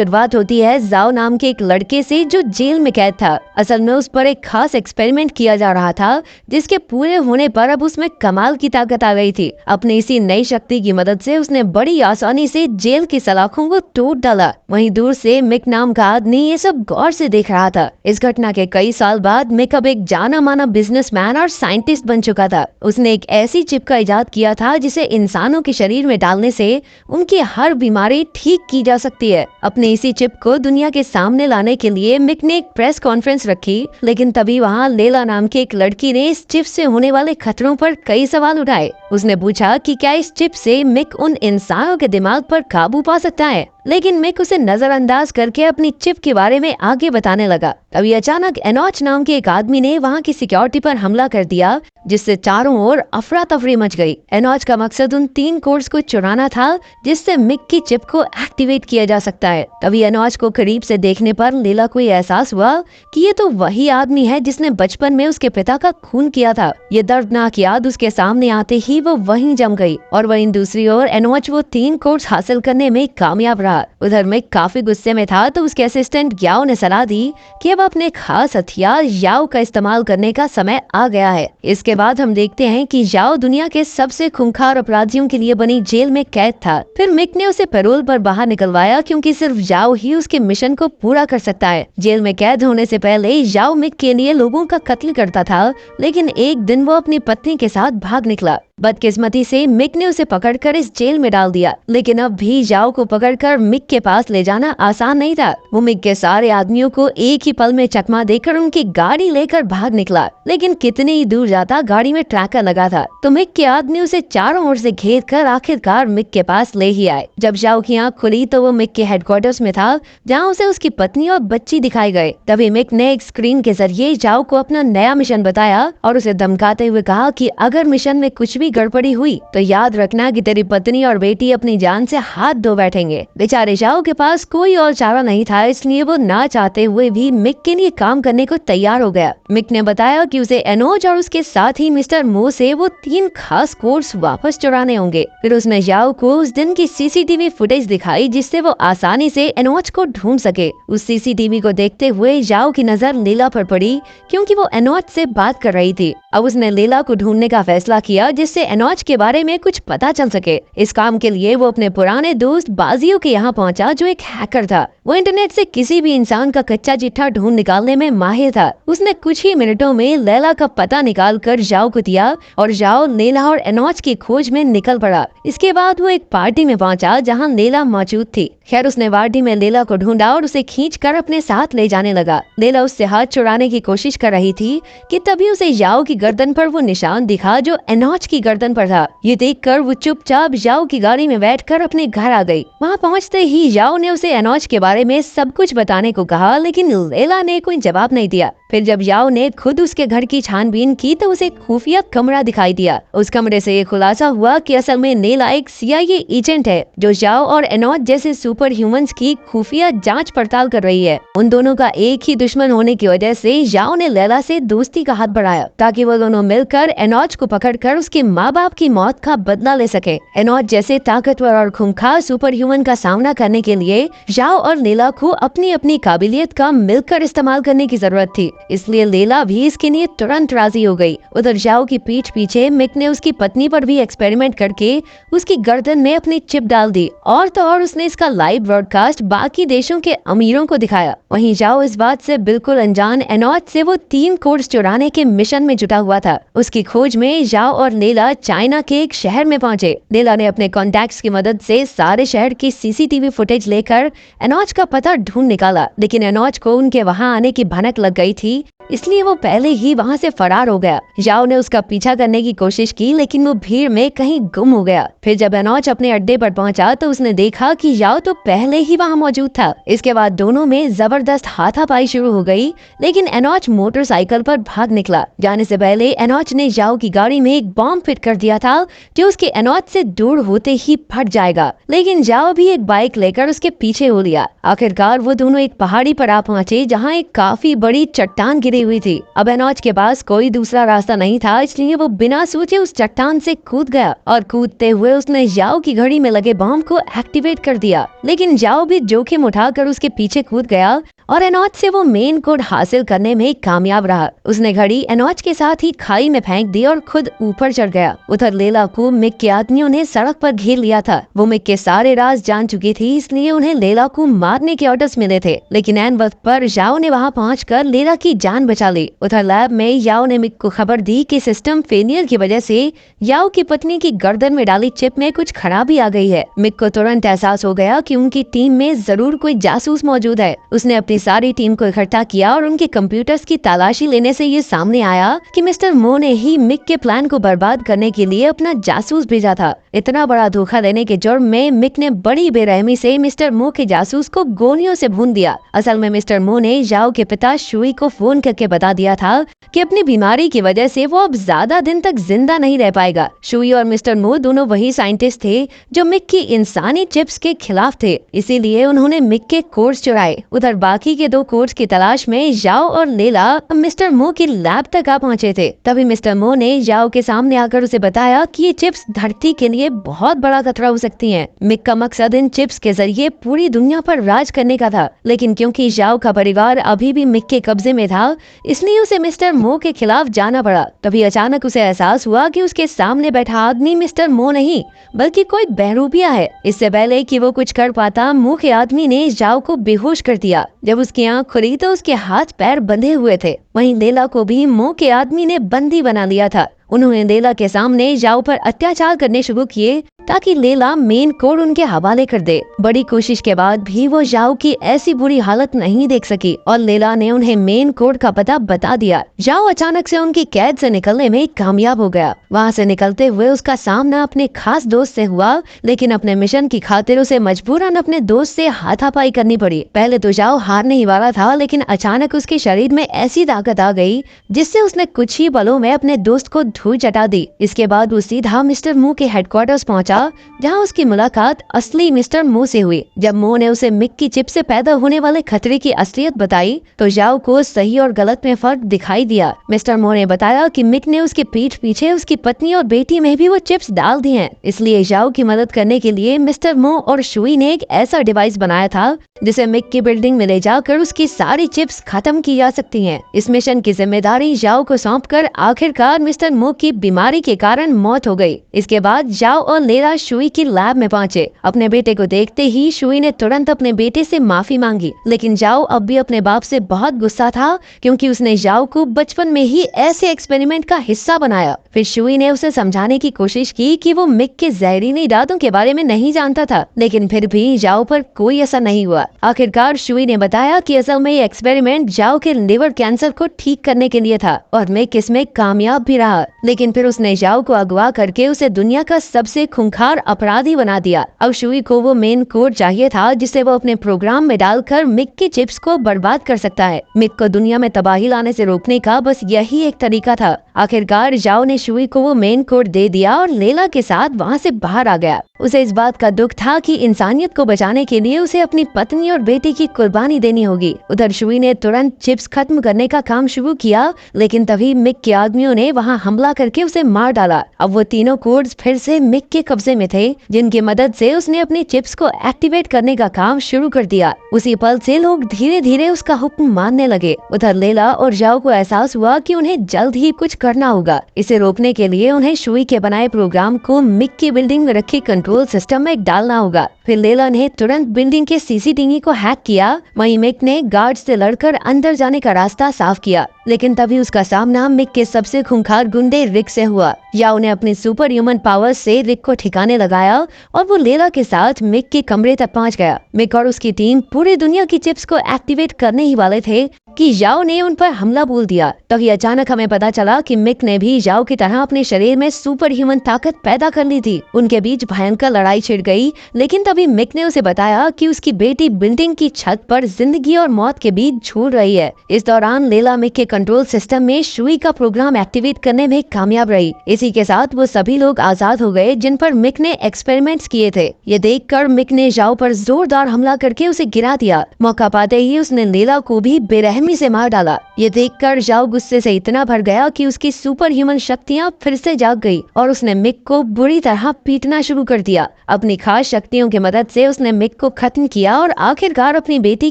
शुरुआत होती है जाओ नाम के एक लड़के से जो जेल में कैद था। असल में उस पर एक खास एक्सपेरिमेंट किया जा रहा था जिसके पूरे होने पर अब उसमें कमाल की ताकत आ गई थी। अपनी इसी नई शक्ति की मदद से उसने बड़ी आसानी से जेल की सलाखों को तोड़ डाला। वहीं दूर से मिक नाम का आदमी ये सब गौर से देख रहा था। इस घटना के कई साल बाद मिक अब एक जाना माना बिजनेसमैन और साइंटिस्ट बन चुका था। उसने एक ऐसी चिप का इजाद किया था जिसे इंसानों के शरीर में डालने से उनकी हर बीमारी ठीक की जा सकती है। अपने इसी चिप को दुनिया के सामने लाने के लिए मिक ने एक प्रेस कॉन्फ्रेंस रखी, लेकिन तभी वहाँ लेला नाम की एक लड़की ने इस चिप से होने वाले खतरों पर कई सवाल उठाए। उसने पूछा कि क्या इस चिप से मिक उन इंसानों के दिमाग पर काबू पा सकता है, लेकिन मिक उसे नजरअंदाज करके अपनी चिप के बारे में आगे बताने लगा। तभी अचानक एनोच नाम के एक आदमी ने वहाँ की सिक्योरिटी पर हमला कर दिया, जिससे चारों ओर अफरा तफरी मच गई। एनोच का मकसद उन 3 कोड्स को चुराना था जिससे मिक की चिप को एक्टिवेट किया जा सकता है। तभी एनोच को करीब से देखने पर लेला को एहसास हुआ कि ये तो वही आदमी है जिसने बचपन में उसके पिता का खून किया था। ये दर्दनाक याद उसके सामने आते ही वो वहीं जम गई। और वहीं दूसरी ओर एनोच वो 3 कोड्स हासिल करने में कामयाब रहा। उधर मिक काफी गुस्से में था तो उसके असिस्टेंट याओ ने सलाह दी कि अब अपने खास हथियार याओ का इस्तेमाल करने का समय आ गया है। इसके बाद हम देखते हैं कि याओ दुनिया के सबसे खूंखार अपराधियों के लिए बनी जेल में कैद था। फिर मिक ने उसे पैरोल पर बाहर निकलवाया क्योंकि सिर्फ याओ ही उसके मिशन को पूरा कर सकता है। जेल में कैद होने से पहले याओ मिक के लिए लोगों का कत्ल करता था, लेकिन एक दिन वो अपनी पत्नी के साथ भाग निकला। बदकिस्मती से मिक ने उसे पकड़कर इस जेल में डाल दिया, लेकिन अब भी याओ को पकड़कर मिक के पास ले जाना आसान नहीं था। वो मिक के सारे आदमियों को एक ही पल में चकमा देकर उनकी गाड़ी लेकर भाग निकला, लेकिन कितने ही दूर जाता गाड़ी में ट्रैकर लगा था तो मिक के आदमी उसे चारों ओर से घेर कर आखिरकार मिक के पास ले ही आए। जब याओ की आँख खुली तो वो मिक के हेडक्वार्टर्स में था, जहाँ उसे उसकी पत्नी और बच्ची दिखाई गए। तभी मिक ने एक स्क्रीन के जरिए याओ को अपना नया मिशन बताया और उसे धमकाते हुए कहा कि अगर मिशन में कुछ भी गड़बड़ी हुई तो याद रखना कि तेरी पत्नी और बेटी अपनी जान से हाथ धो बैठेंगे। बेचारे याओ के पास कोई और चारा नहीं था, इसलिए वो ना चाहते हुए भी मिक के लिए काम करने को तैयार हो गया। मिक ने बताया कि उसे एनोच और उसके साथ ही मिस्टर मो से वो 3 खास कोड्स वापस चुराने होंगे। फिर उसने याओ को उस दिन की सीसीटीवी फुटेज दिखाई जिससे वो आसानी से एनोच को ढूंढ सके। उस सीसीटीवी को देखते हुए याओ की नजर लेला पर पड़ी क्योंकि वो एनोच से बात कर रही थी। अब उसने लेला को ढूंढने का फैसला किया जिससे एनोच के बारे में कुछ पता चल सके। इस काम के लिए वो अपने पुराने दोस्त बाजियो के यहाँ पहुंचा जो एक हैकर था। वो इंटरनेट से किसी भी इंसान का कच्चा चिट्ठा ढूंढ निकालने में माहिर था। उसने कुछ ही मिनटों में लेला का पता निकाल कर याओ को दिया और याओ लेला और एनोच की खोज में निकल पड़ा। इसके बाद वो एक पार्टी में पहुंचा जहाँ लेला मौजूद थी। खैर उसने पार्टी में लेला को ढूंढा और उसे खींचकर अपने साथ ले जाने लगा। लेला उससे हाथ छुड़ाने की कोशिश कर रही थी कि तभी उसे याओ की गर्दन पर वो निशान दिखा जो एनोच की गर्दन पर था। ये देखकर वो चुपचाप याओ की गाड़ी में बैठकर अपने घर आ गई। वहाँ पहुँचते ही याओ ने उसे एनोच के बारे में सब कुछ बताने को कहा, लेकिन लेला ने कोई जवाब नहीं दिया। फिर जब याओ ने खुद उसके घर की छानबीन की तो उसे खुफिया कमरा दिखाई दिया। उस कमरे से ये खुलासा हुआ कि असल में लेला एक CIA एजेंट है जो याओ और एनोच जैसे सुपर ह्यूमंस की खुफिया जांच पड़ताल कर रही है। उन दोनों का एक ही दुश्मन होने की वजह से याओ ने लेला से दोस्ती का हाथ बढ़ाया ताकि वो दोनों मिलकर एनोच को पकड़कर उसके माँ बाप की मौत का बदला ले सके। एनोच जैसे ताकतवर और खूंखार सुपर ह्यूमन का सामना करने के लिए याओ और लेला को अपनी अपनी काबिलियत का मिलकर इस्तेमाल करने की जरूरत थी, इसलिए लेला भी इसके लिए तुरंत राजी हो गई। उधर याओ की पीठ पीछे मिक ने उसकी पत्नी पर भी एक्सपेरिमेंट करके उसकी गर्दन में अपनी चिप डाल दी और तो और उसने इसका लाइव ब्रॉडकास्ट बाकी देशों के अमीरों को दिखाया। वहीं याओ इस बात से बिल्कुल अनजान एनोच से वो 3 कोड्स चुराने के मिशन में जुटा हुआ था। उसकी खोज में याओ और लेला चाइना के एक शहर में पहुंचे। लेला ने अपने कॉन्टैक्ट्स की मदद से सारे शहर की सीसीटीवी फुटेज लेकर एनोच का पता ढूंढ निकाला, लेकिन एनोच को उनके वहां आने की भनक लग गई थी, इसलिए वो पहले ही वहाँ से फरार हो गया। याओ ने उसका पीछा करने की कोशिश की, लेकिन वो भीड़ में कहीं गुम हो गया। फिर जब एनोच अपने अड्डे पर पहुंचा तो उसने देखा कि याओ तो पहले ही वहाँ मौजूद था। इसके बाद दोनों में जबरदस्त हाथापाई शुरू हो गई, लेकिन एनोच मोटरसाइकिल पर भाग निकला। जाने से पहले एनोच ने याओ की गाड़ी में एक बॉम्ब फिट कर दिया था जो उसके एनोच से दूर होते ही फट जाएगा, लेकिन याओ भी एक बाइक लेकर उसके पीछे हो लिया। आखिरकार वो दोनों एक पहाड़ी पर आ पहुंचे जहाँ एक काफी बड़ी चट्टान गिरी गई हुई थी। अब एनोच के पास कोई दूसरा रास्ता नहीं था, इसलिए वो बिना सोचे उस चट्टान से कूद गया और कूदते हुए उसने जाओ की घड़ी में लगे बम को एक्टिवेट कर दिया। लेकिन जाओ भी जोखिम उठाकर उसके पीछे कूद गया और एनोच से वो मेन कोड हासिल करने में कामयाब रहा। उसने घड़ी एनोच के साथ ही खाई में फेंक दी और खुद ऊपर चढ़ गया। उधर लेला को मिक के आदमियों ने सड़क पर घेर लिया था। वो मिक के सारे राज जान चुकी थी, इसलिए उन्हें लेला को मारने के ऑर्डर्स मिले थे। लेकिन एन वक्त पर जाओ ने वहां पहुंचकर लेला की जान बचा ली। उधर लैब में याओ ने मिक को खबर दी कि सिस्टम फेलियर की वजह से याओ की पत्नी की गर्दन में डाली चिप में कुछ खराबी आ गई है। मिक को तुरंत एहसास हो गया कि उनकी टीम में जरूर कोई जासूस मौजूद है। उसने अपनी सारी टीम को इकट्ठा किया और उनके कंप्यूटर्स की तलाशी लेने से ये सामने आया कि मिस्टर मो ने ही मिक के प्लान को बर्बाद करने के लिए अपना जासूस भेजा था। इतना बड़ा धोखा देने के जुर्म में मिक ने बड़ी बेरहमी से मिस्टर मो के जासूस को गोलियों से भून दिया। असल में मिस्टर मो ने जाओ के पिता शुई को फोन करके बता दिया था कि अपनी बीमारी की वजह से वो अब ज्यादा दिन तक जिंदा नहीं रह पाएगा। शुई और मिस्टर मो दोनों वही साइंटिस्ट थे जो मिक की इंसानी चिप्स के खिलाफ थे, इसीलिए उन्होंने मिक के कोड्स चुराए। उधर बाकी के 2 कोड्स की तलाश में जाओ और लेला मिस्टर मो की लैब तक आ पहुंचे थे। तभी मिस्टर मो ने जाओ के सामने आकर उसे बताया कि ये चिप्स धरती के लिए बहुत बड़ा खतरा हो सकती हैं। मिक का मकसद इन चिप्स के जरिए पूरी दुनिया पर राज करने का था, लेकिन क्योंकि जाओ का परिवार अभी भी मिक के कब्जे में था, इसलिए उसे मिस्टर मो के खिलाफ जाना पड़ा। तभी अचानक उसे एहसास हुआ कि उसके सामने बैठा आदमी मिस्टर मो नहीं बल्कि कोई बहरूपिया है। इससे पहले कि वो कुछ कर पाता, मुंह के आदमी ने जाओ को बेहोश कर दिया। जब उसकी आंख खुली तो उसके हाथ पैर बंधे हुए थे। वहीं लेला को भी मुंह के आदमी ने बंदी बना लिया था। उन्होंने लेला के सामने जाओ पर अत्याचार करने शुरू किए ताकि लेला मेन कोड उनके हवाले कर दे। बड़ी कोशिश के बाद भी वो जाओ की ऐसी बुरी हालत नहीं देख सकी और लेला ने उन्हें मेन कोड का पता बता दिया। जाओ अचानक से उनकी कैद से निकलने में कामयाब हो गया। वहाँ से निकलते हुए उसका सामना अपने खास दोस्त से हुआ, लेकिन अपने मिशन की खातिर उसे मजबूरन अपने दोस्त से हाथापाई करनी पड़ी। पहले तो जाओ हारने ही वाला था, लेकिन अचानक उसके शरीर में ऐसी ताकत आ गई जिससे उसने कुछ ही पलों में अपने दोस्त को धूल चटा दी। इसके बाद वो सीधा मिस्टर मो के हेडक्वार्टर्स पहुंचा, जहां उसकी मुलाकात असली मिस्टर मो से हुई। जब मो ने उसे मिक की चिप से पैदा होने वाले खतरे की असलियत बताई तो जाओ को सही और गलत में फर्क दिखाई दिया। मिस्टर मो ने बताया कि मिक ने उसके पीठ पीछे उसकी पत्नी और बेटी में भी वो चिप्स डाल दी हैं। इसलिए जाओ की मदद करने के लिए मिस्टर मो और शुई ने एक ऐसा डिवाइस बनाया था जिसे मिक की बिल्डिंग में ले जाकर उसकी सारी चिप्स खत्म की जा सकती हैं। इस मिशन की जिम्मेदारी जाओ को सौंपकर आखिरकार मिस्टर मो की बीमारी के कारण मौत हो गई। इसके बाद जाओ और लेला शुई की लैब में पहुंचे। अपने बेटे को देखते ही शुई ने तुरंत अपने बेटे से माफी मांगी, लेकिन जाओ अब भी अपने बाप से बहुत गुस्सा था क्योंकि उसने जाओ को बचपन में ही ऐसे एक्सपेरिमेंट का हिस्सा बनाया। फिर शुई ने उसे समझाने की कोशिश की कि वो मिक के जहरीले इरादों के बारे में नहीं जानता था, लेकिन फिर भी जाओ पर कोई असर नहीं हुआ। आखिरकार शुई ने बताया कि असल में ये एक्सपेरिमेंट जाओ के लिवर कैंसर को ठीक करने के लिए था और मिक इसमें कामयाब भी रहा। लेकिन फिर उसने जाओ को अगवा करके उसे दुनिया का सबसे खूंखार अपराधी बना दिया। अब शुई को वो मेन कोड चाहिए था जिसे वो अपने प्रोग्राम में डालकर मिक की चिप्स को बर्बाद कर सकता है। मिक को दुनिया में तबाही लाने से रोकने का बस यही एक तरीका था। आखिरकार जाओ ने शुई को वो मेन कोड दे दिया और लेला के साथ वहाँ से बाहर आ गया। उसे इस बात का दुख था कि इंसानियत को बचाने के लिए उसे अपनी पत्नी और बेटी की कुर्बानी देनी होगी। उधर शुई ने तुरंत चिप्स खत्म करने का काम शुरू किया, लेकिन तभी मिक के आदमियों ने वहां हमला करके उसे मार डाला। अब वो तीनों कोड्स फिर से मिक के कब्जे में थे, जिनकी मदद से उसने अपनी चिप्स को एक्टिवेट करने का काम शुरू कर दिया। उसी पल से लोग धीरे धीरे उसका हुक्म मानने लगे। उधर लेला और जाओ को एहसास हुआ कि उन्हें जल्द ही कुछ करना होगा। इसे रोकने के लिए उन्हें शुई के बनाए प्रोग्राम को मिक की बिल्डिंग में रखे कंट्रोल सिस्टम में डालना होगा। फिर लेला ने तुरंत बिल्डिंग के सीसीटीवी को हैक किया। वहीं मिक ने गार्ड से लड़कर अंदर जाने का रास्ता साफ किया, लेकिन तभी उसका सामना मिक के सबसे खूंखार गुंडे रिक से हुआ। या उन्हें अपनी सुपर ह्यूमन पावर से रिक को ठिकाने लगाया और वो लेला के साथ मिक के कमरे तक पहुंच गया। मिक और उसकी टीम पूरी दुनिया की चिप्स को एक्टिवेट करने ही वाले थे कि जाओ ने उन पर हमला बोल दिया। तभी अचानक हमें पता चला कि मिक ने भी जाओ की तरह अपने शरीर में सुपर ह्यूमन ताकत पैदा कर ली थी। उनके बीच भयंकर लड़ाई छिड़ गई, लेकिन तभी मिक ने उसे बताया कि उसकी बेटी बिल्डिंग की छत पर जिंदगी और मौत के बीच झूल रही है। इस दौरान लेला मिक के कंट्रोल सिस्टम में शुई का प्रोग्राम एक्टिवेट करने में कामयाब रही। इसी के साथ वो सभी लोग आजाद हो गए जिन पर मिक ने एक्सपेरिमेंट्स किए थे। ये देखकर मिक ने जाओ पर जोरदार हमला करके उसे गिरा दिया। मौका पाते ही उसने लेला को भी बेरहमी बेरहमी से मार डाला। ये देखकर जाओ गुस्से से इतना भर गया कि उसकी सुपर ह्यूमन शक्तियाँ फिर से जाग गई और उसने मिक को बुरी तरह पीटना शुरू कर दिया। अपनी खास शक्तियों की मदद से उसने मिक को खत्म किया और आखिरकार अपनी बेटी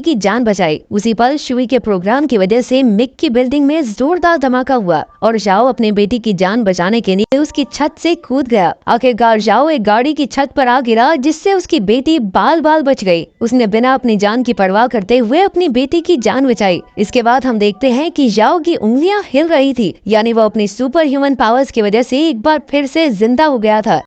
की जान बचाई। उसी पल शुई के प्रोग्राम की वजह से मिक की बिल्डिंग में जोरदार धमाका हुआ और जाओ अपनी बेटी की जान बचाने के लिए उसकी छत से कूद गया। आखिरकार जाओ एक गाड़ी की छत पर आ गिरा, जिससे उसकी बेटी बाल बाल बच गई। उसने बिना अपनी जान की परवाह करते हुए अपनी बेटी की जान बचाई। इसके बाद हम देखते हैं कि जाओ की उंगलियां हिल रही थी, यानी वो अपनी सुपर ह्यूमन पावर्स की वजह से एक बार फिर से जिंदा हो गया था।